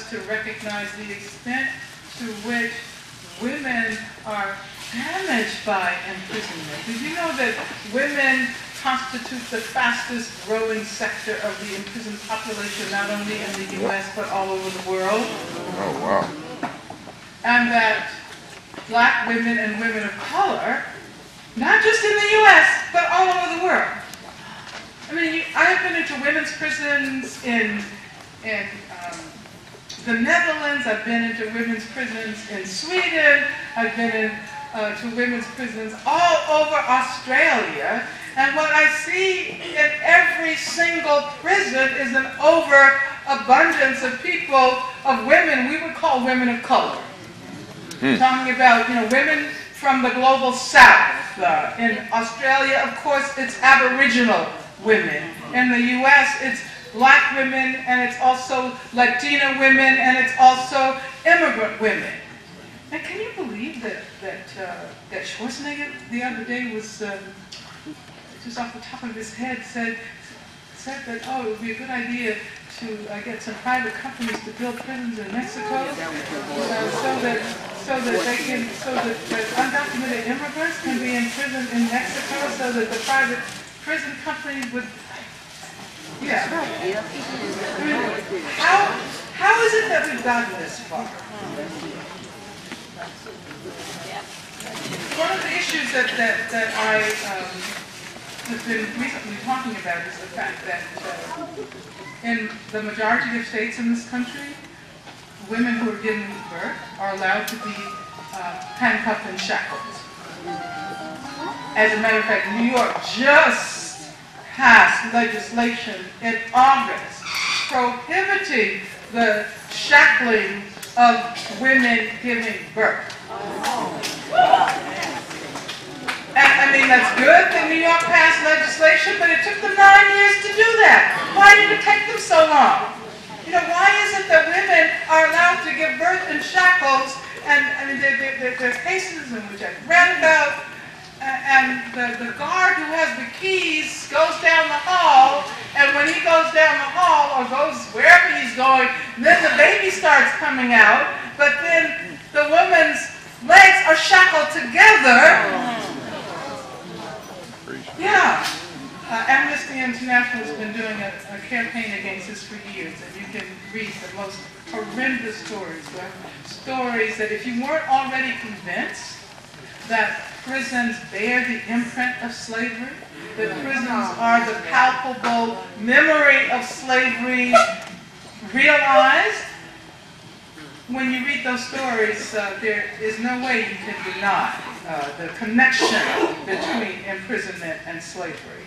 us to recognize the extent to which women are damaged by imprisonment. Did you know that women constitute the fastest growing sector of the imprisoned population, not only in the U.S., but all over the world? Oh, wow. And that black women and women of color, not just in the U.S., but all over the world. I mean, I've been into women's prisons in the Netherlands. I've been into women's prisons in Sweden. I've been to women's prisons all over Australia. And what I see in every single prison is an overabundance of people, of women we would call women of color. Talking about, women from the global south. In Australia, of course, it's Aboriginal women. In the U.S., it's black women, and it's also Latina women, and it's also immigrant women. And can you believe that Schwarzenegger the other day was, just off the top of his head, said that, oh, it would be a good idea to get some private companies to build prisons in Mexico, so that undocumented immigrants can be in prison in Mexico, so that the private prison companies would, yeah. I mean, how is it that we've gotten this far? One of the issues that I have been recently talking about is the fact that in the majority of states in this country, women who are giving birth are allowed to be handcuffed and shackled. As a matter of fact, New York just passed legislation in August prohibiting the shackling of women giving birth. And I mean, that's good that New York passed legislation, but it took them 9 years to do that. Why did it take them so long? Why is it that women are allowed to give birth in shackles? And I mean, there are cases in which I've read about, and the guard who has the keys goes down the hall, and when he goes down the hall or goes wherever he's going, then the baby starts coming out, but then the woman's legs are shackled together. Yeah. Amnesty International has been doing a campaign against this for years, and you can read the most horrendous stories. Stories that if you weren't already convinced that prisons bear the imprint of slavery, that prisons are the palpable memory of slavery realized, when you read those stories, there is no way you can deny the connection between imprisonment and slavery.